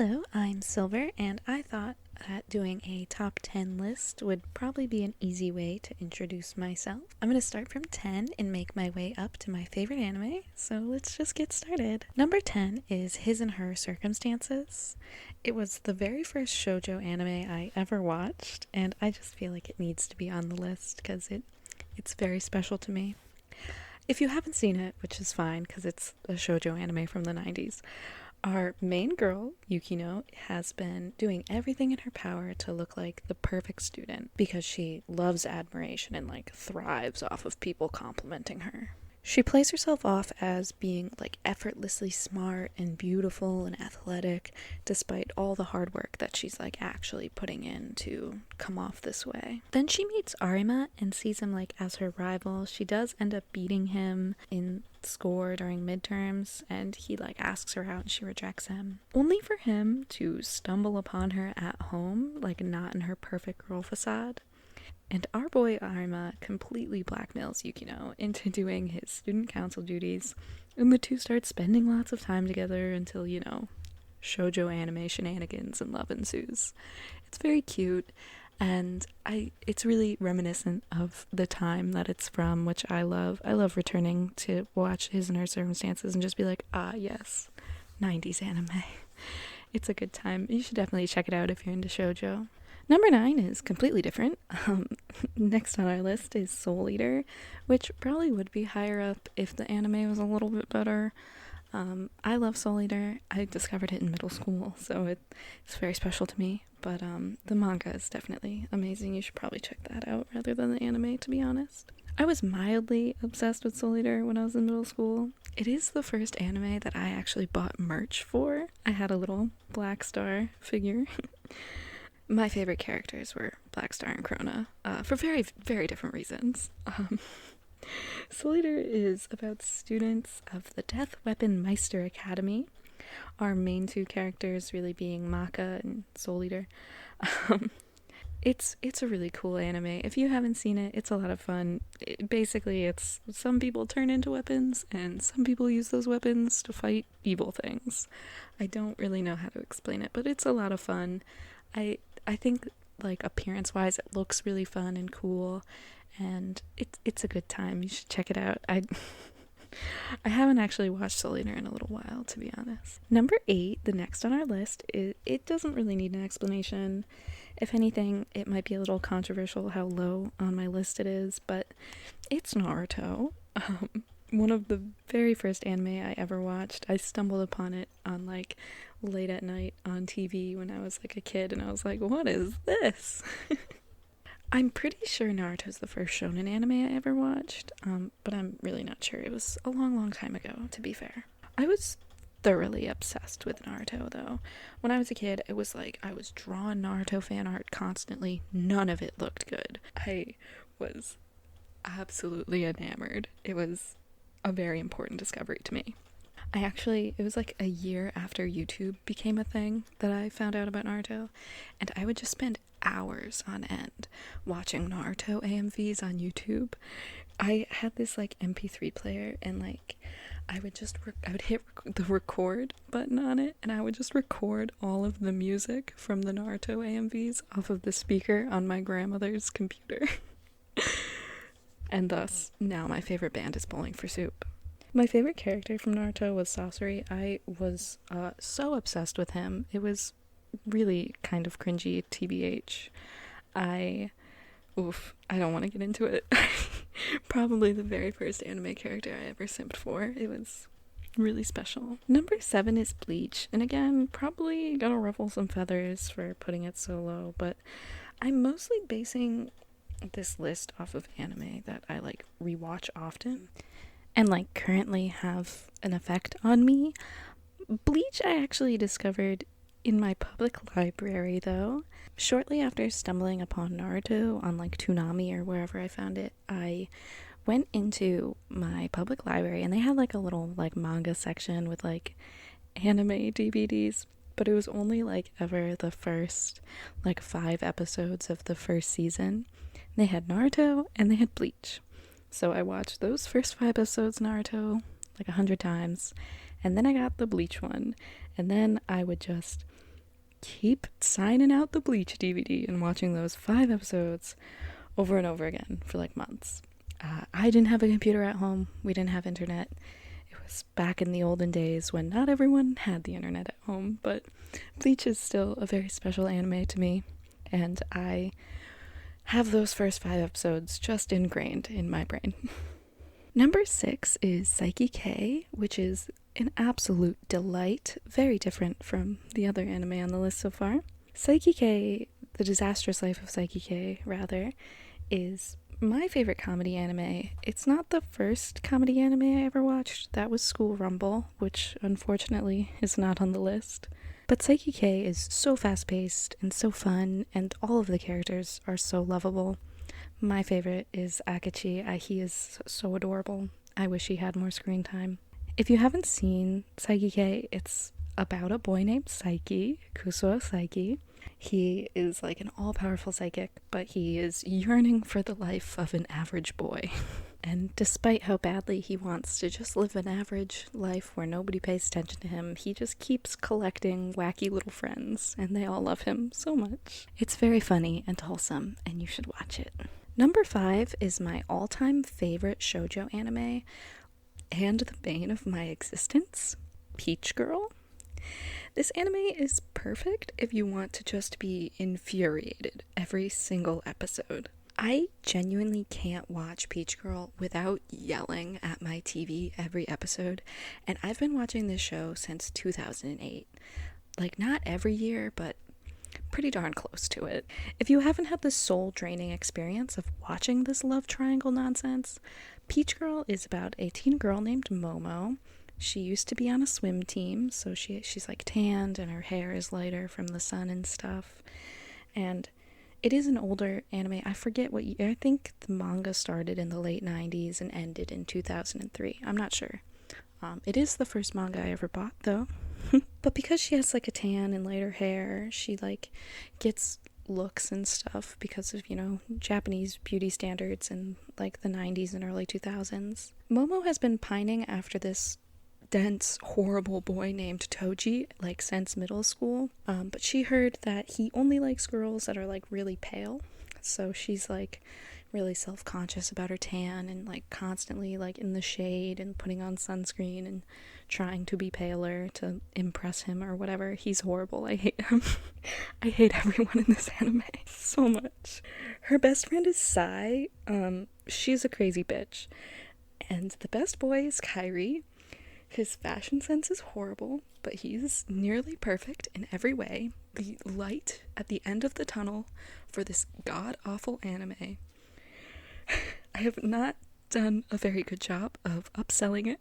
Hello, I'm Silver, and I thought that doing a top 10 list would probably be an easy way to introduce myself. I'm going to start from 10 and make my way up to my favorite anime, so let's just get started. Number 10 is His and Her Circumstances. It was the very first shoujo anime I ever watched, and I just feel like it needs to be on the list because it's very special to me. If you haven't seen it, which is fine because it's a shoujo anime from the 90s, our main girl, Yukino, has been doing everything in her power to look like the perfect student because she loves admiration and thrives off of people complimenting her. She plays herself off as being effortlessly smart and beautiful and athletic despite all the hard work that she's actually putting in to come off this way. Then she meets Arima and sees him as her rival. She does end up beating him in score during midterms, and he asks her out and she rejects him, only for him to stumble upon her at home, not in her perfect girl facade. And our boy Arima completely blackmails Yukino into doing his student council duties, and the two start spending lots of time together until, shoujo anime shenanigans and love ensues. It's very cute, and it's really reminiscent of the time that it's from, which I love. I love returning to watch His and Her Circumstances and just be like, ah, yes, 90s anime. It's a good time. You should definitely check it out if you're into shoujo. Number 9 is completely different. Next on our list is Soul Eater, which probably would be higher up if the anime was a little bit better. I love Soul Eater. I discovered it in middle school, so it's very special to me. But the manga is definitely amazing. You should probably check that out rather than the anime, to be honest. I was mildly obsessed with Soul Eater when I was in middle school. It is the first anime that I actually bought merch for. I had a little Black Star figure. My favorite characters were Black Star and Krona, for very, very different reasons. Soul Eater is about students of the Death Weapon Meister Academy, our main two characters really being Maka and Soul Eater. It's a really cool anime. If you haven't seen it, it's a lot of fun. Basically, it's some people turn into weapons, and some people use those weapons to fight evil things. I don't really know how to explain it, but it's a lot of fun. I think appearance-wise, it looks really fun and cool, and it's a good time. You should check it out. I haven't actually watched Soul Eater in a little while, to be honest. Number 8, the next on our list, it doesn't really need an explanation. If anything, it might be a little controversial how low on my list it is, but it's Naruto. One of the very first anime I ever watched. I stumbled upon it on late at night on TV when I was a kid, and I was like, what is this? I'm pretty sure Naruto's the first shonen anime I ever watched, but I'm really not sure. It was a long, long time ago, to be fair. I was thoroughly obsessed with Naruto, though. When I was a kid, it was I was drawing Naruto fan art constantly. None of it looked good. I was absolutely enamored. It was a very important discovery to me. It was a year after YouTube became a thing that I found out about Naruto, and I would just spend hours on end watching Naruto AMVs on YouTube. I had this MP3 player, and I would hit the record button on it, and I would just record all of the music from the Naruto AMVs off of the speaker on my grandmother's computer. And thus, now my favorite band is Bowling for Soup. My favorite character from Naruto was Sasori. I was so obsessed with him. It was really kind of cringy, TBH. I don't want to get into it. Probably the very first anime character I ever simped for. It was really special. Number 7 is Bleach. And again, probably gonna ruffle some feathers for putting it so low, but I'm mostly basing this list off of anime that I rewatch often and currently have an effect on me. Bleach I actually discovered in my public library, though. Shortly after stumbling upon Naruto on Toonami or wherever I found it, I went into my public library and they had a little manga section with anime DVDs, but it was only ever the first 5 episodes of the first season. They had Naruto and they had Bleach. So I watched those first 5 episodes of Naruto 100 times, and then I got the Bleach one, and then I would just keep signing out the Bleach DVD and watching those 5 episodes over and over again for like months. I didn't have a computer at home. We didn't have internet. It was back in the olden days when not everyone had the internet at home, but Bleach is still a very special anime to me, and I have those first 5 episodes just ingrained in my brain. Number 6 is Saiki K, which is an absolute delight, very different from the other anime on the list so far. Saiki K, The Disastrous Life of Saiki K, rather, is my favorite comedy anime. It's not the first comedy anime I ever watched. That was School Rumble, which unfortunately is not on the list. But Saiki K is so fast-paced and so fun, and all of the characters are so lovable. My favorite is Akechi. He is so adorable. I wish he had more screen time. If you haven't seen Saiki K, it's about a boy named Psyche, Kusuo Psyche. He is like an all-powerful psychic, but he is yearning for the life of an average boy. And despite how badly he wants to just live an average life where nobody pays attention to him, he just keeps collecting wacky little friends, and they all love him so much. It's very funny and wholesome, and you should watch it. Number 5 is my all-time favorite shoujo anime, and the bane of my existence, Peach Girl. This anime is perfect if you want to just be infuriated every single episode. I genuinely can't watch Peach Girl without yelling at my TV every episode, and I've been watching this show since 2008. Like, not every year, but pretty darn close to it. If you haven't had the soul-draining experience of watching this love triangle nonsense, Peach Girl is about a teen girl named Momo. She used to be on a swim team, so she's like tanned and her hair is lighter from the sun and stuff. And it is an older anime. I forget what year. I think the manga started in the late 90s and ended in 2003. I'm not sure. It is the first manga I ever bought, though. But because she has like a tan and lighter hair, she like gets looks and stuff because of, Japanese beauty standards in like the 90s and early 2000s. Momo has been pining after this dense, horrible boy named Toji, like, since middle school. But she heard that he only likes girls that are, like, really pale. So she's, like, really self-conscious about her tan and, like, constantly, like, in the shade and putting on sunscreen and trying to be paler to impress him or whatever. He's horrible. I hate him. I hate everyone in this anime so much. Her best friend is Sai. She's a crazy bitch. And the best boy is Kairi. His fashion sense is horrible, but he's nearly perfect in every way. The light at the end of the tunnel for this god-awful anime. I have not done a very good job of upselling it,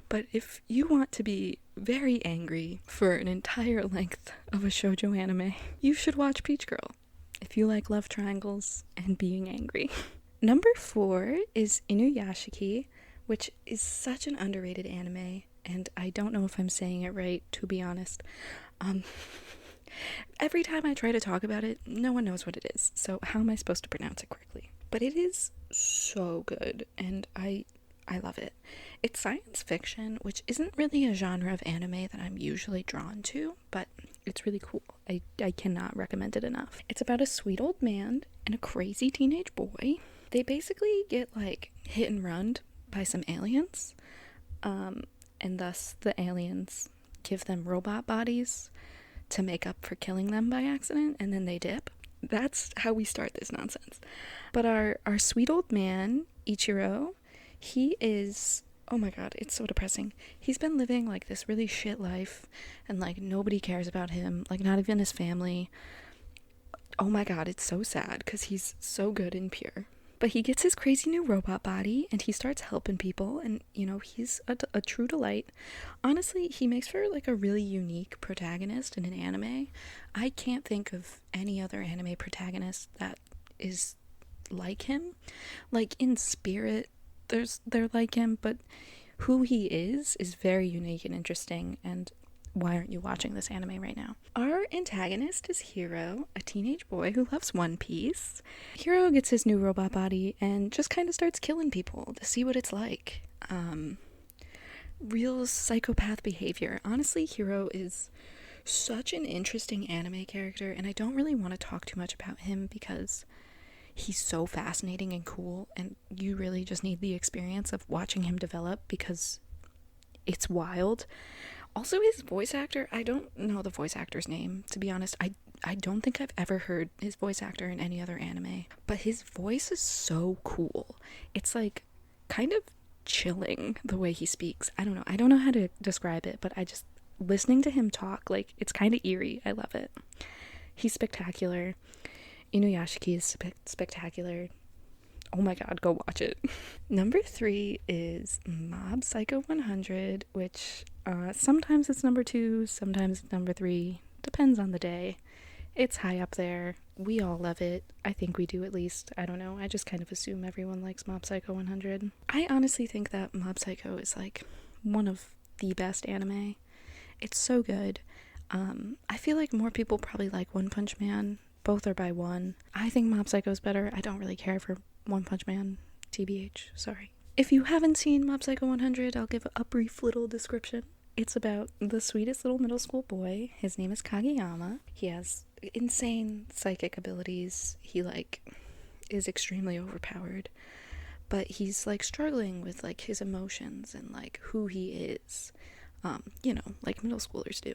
but if you want to be very angry for an entire length of a shoujo anime, you should watch Peach Girl, if you like love triangles and being angry. Number 4 is Inuyashiki, which is such an underrated anime, and I don't know if I'm saying it right, to be honest. Every time I try to talk about it, no one knows what it is, so how am I supposed to pronounce it correctly? But it is so good, and I love it. It's science fiction, which isn't really a genre of anime that I'm usually drawn to, but it's really cool. I cannot recommend it enough. It's about a sweet old man and a crazy teenage boy. They basically get, like, hit and run by some aliens, and thus the aliens give them robot bodies to make up for killing them by accident, and then they dip. That's how we start this nonsense. But our sweet old man, Ichiro, he is, oh my god, it's so depressing. He's been living, like, this really shit life, and, like, nobody cares about him, like, not even his family. Oh my god, it's so sad, because he's so good and pure. But he gets his crazy new robot body, and he starts helping people, and, he's a true delight. Honestly, he makes for, like, a really unique protagonist in an anime. I can't think of any other anime protagonist that is like him. Like, in spirit, they're like him, but who he is very unique and interesting, and why aren't you watching this anime right now? Our antagonist is Hiro, a teenage boy who loves One Piece. Hiro gets his new robot body and just kind of starts killing people to see what it's like. Real psychopath behavior. Honestly, Hiro is Such an interesting anime character, and I don't really want to talk too much about him because he's so fascinating and cool, and you really just need the experience of watching him develop because it's wild. Also, his voice actor, I don't know the voice actor's name, to be honest. I don't think I've ever heard his voice actor in any other anime, but his voice is so cool. It's like kind of chilling the way he speaks. I don't know how to describe it, but I just, listening to him talk, like, it's kind of eerie. I love it. He's spectacular. Inuyashiki is spectacular. Oh my god, go watch it. Number 3 is Mob Psycho 100, which sometimes it's number 2, sometimes it's number 3. Depends on the day. It's high up there. We all love it. I think we do, at least. I don't know. I just kind of assume everyone likes Mob Psycho 100. I honestly think that Mob Psycho is like one of the best anime. It's so good. I feel like more people probably like One Punch Man. Both are by one. I think Mob Psycho is better. I don't really care for One Punch Man, TBH, sorry. If you haven't seen Mob Psycho 100, I'll give a brief little description. It's about the sweetest little middle school boy. His name is Kageyama. He has insane psychic abilities. He, like, is extremely overpowered. But he's, like, struggling with, like, his emotions and, like, who he is. You know, like middle schoolers do.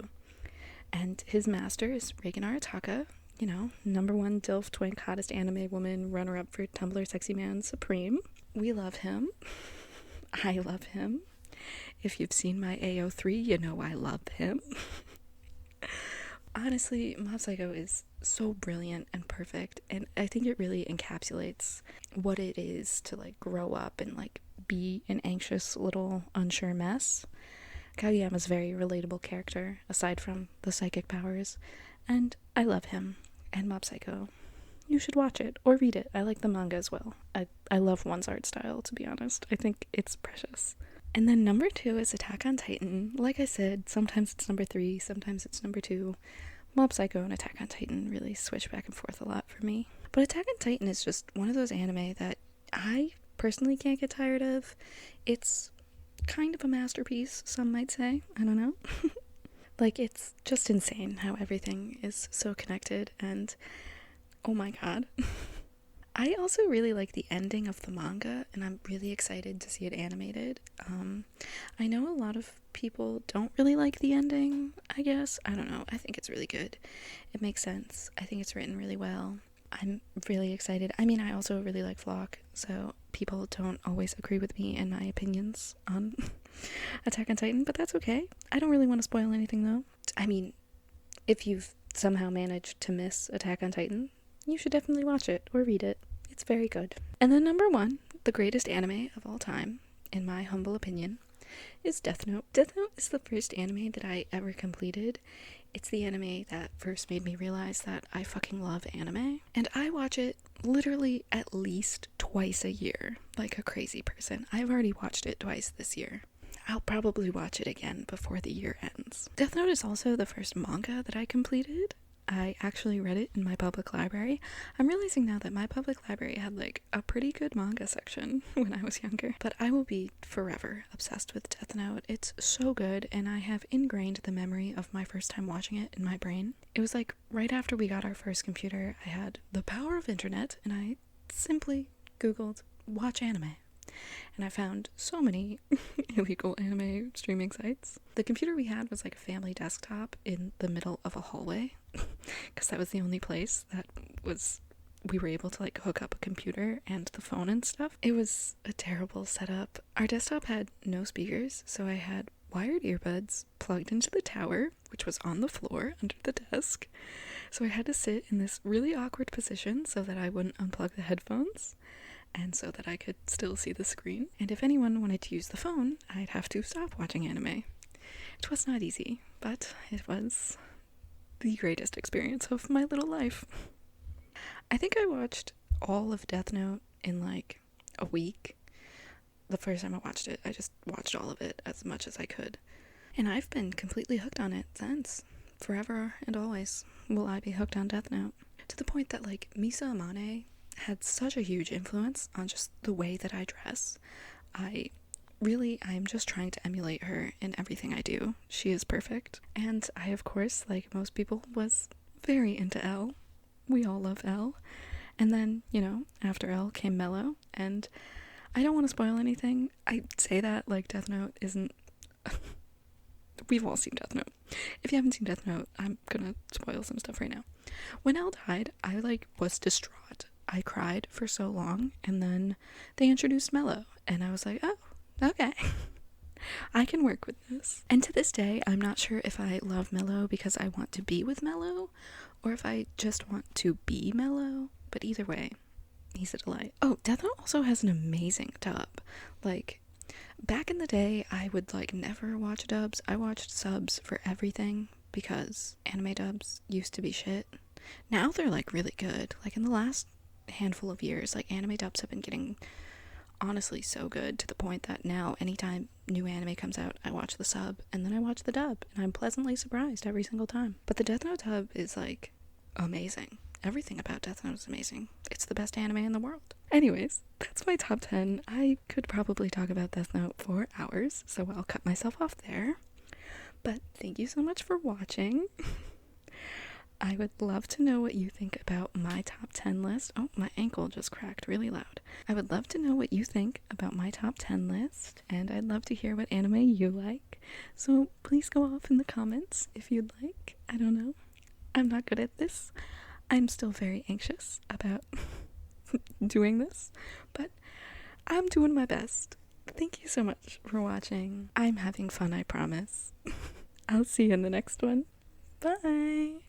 And his master is Regan Arataka, you know, #1 DILF twink hottest anime woman, runner-up for Tumblr Sexy Man Supreme. We love him. I love him. If you've seen my AO3, you know I love him. Honestly, Mob Psycho is so brilliant and perfect, and I think it really encapsulates what it is to, like, grow up and, like, be an anxious little unsure mess. Kageyama's a very relatable character, aside from the psychic powers, and I love him. And Mob Psycho, you should watch it or read it. I like the manga as well. I love One's art style, to be honest. I think it's precious. And then number 2 is Attack on Titan. Like I said, sometimes it's number 3, sometimes it's number 2. Mob Psycho and Attack on Titan really switch back and forth a lot for me. But Attack on Titan is just one of those anime that I personally can't get tired of. It's kind of a masterpiece, some might say. I don't know. Like, it's just insane how everything is so connected, and oh my god. I also really like the ending of the manga, and I'm really excited to see it animated. I know a lot of people don't really like the ending, I guess. I don't know. I think it's really good. It makes sense. I think it's written really well. I'm really excited. I mean, I also really like Floch, so people don't always agree with me and my opinions on Attack on Titan, but that's okay. I don't really want to spoil anything, though. I mean, if you've somehow managed to miss Attack on Titan, you should definitely watch it or read it. It's very good. And then number 1, the greatest anime of all time, in my humble opinion, is Death Note. Death Note is the first anime that I ever completed. It's the anime that first made me realize that I fucking love anime. And I watch it literally at least twice a year, like a crazy person. I've already watched it twice this year. I'll probably watch it again before the year ends. Death Note is also the first manga that I completed. I actually read it in my public library. I'm realizing now that my public library had, like, a pretty good manga section when I was younger. But I will be forever obsessed with Death Note. It's so good, and I have ingrained the memory of my first time watching it in my brain. It was like right after we got our first computer, I had the power of internet, and I simply Googled watch anime. And I found so many illegal anime streaming sites. The computer we had was like a family desktop in the middle of a hallway, because that was the only place that we were able to, like, hook up a computer and the phone and stuff. It was a terrible setup. Our desktop had no speakers, so I had wired earbuds plugged into the tower, which was on the floor under the desk. So I had to sit in this really awkward position so that I wouldn't unplug the headphones, and so that I could still see the screen. And if anyone wanted to use the phone, I'd have to stop watching anime. It was not easy, but it was the greatest experience of my little life. I think I watched all of Death Note in, like, a week. The first time I watched it, I just watched all of it as much as I could. And I've been completely hooked on it since. Forever and always will I be hooked on Death Note. To the point that, like, Misa Amane had such a huge influence on just the way that I dress. I really, I'm just trying to emulate her in everything I do. She is perfect. And I, of course, like most people, was very into L. We all love L. And then, you know, after L came Mellow, and I don't want to spoil anything. I say that like Death Note isn't... We've all seen Death Note. If you haven't seen Death Note, I'm gonna spoil some stuff right now. When Elle died, I like was distraught. I cried for so long, and then they introduced Mellow, and I was like, oh, okay. I can work with this. And to this day, I'm not sure if I love Mellow because I want to be with Mellow, or if I just want to be Mellow. But either way, he's a delight. Oh, Death Note also has an amazing dub. Like, back in the day, I would like never watch dubs. I watched subs for everything because anime dubs used to be shit. Now they're like really good. Like in the last handful of years, like anime dubs have been getting honestly so good to the point that now anytime new anime comes out, I watch the sub and then I watch the dub, and I'm pleasantly surprised every single time. But the Death Note dub is like amazing. Everything about Death Note is amazing. It's the best anime in the world. Anyways, that's my top 10. I could probably talk about Death Note for hours, so I'll cut myself off there. But thank you so much for watching. I would love to know what you think about my top 10 list. Oh, my ankle just cracked really loud. I would love to know what you think about my top 10 list, and I'd love to hear what anime you like. So please go off in the comments if you'd like. I don't know. I'm not good at this. I'm still very anxious about doing this, but I'm doing my best. Thank you so much for watching. I'm having fun, I promise. I'll see you in the next one. Bye!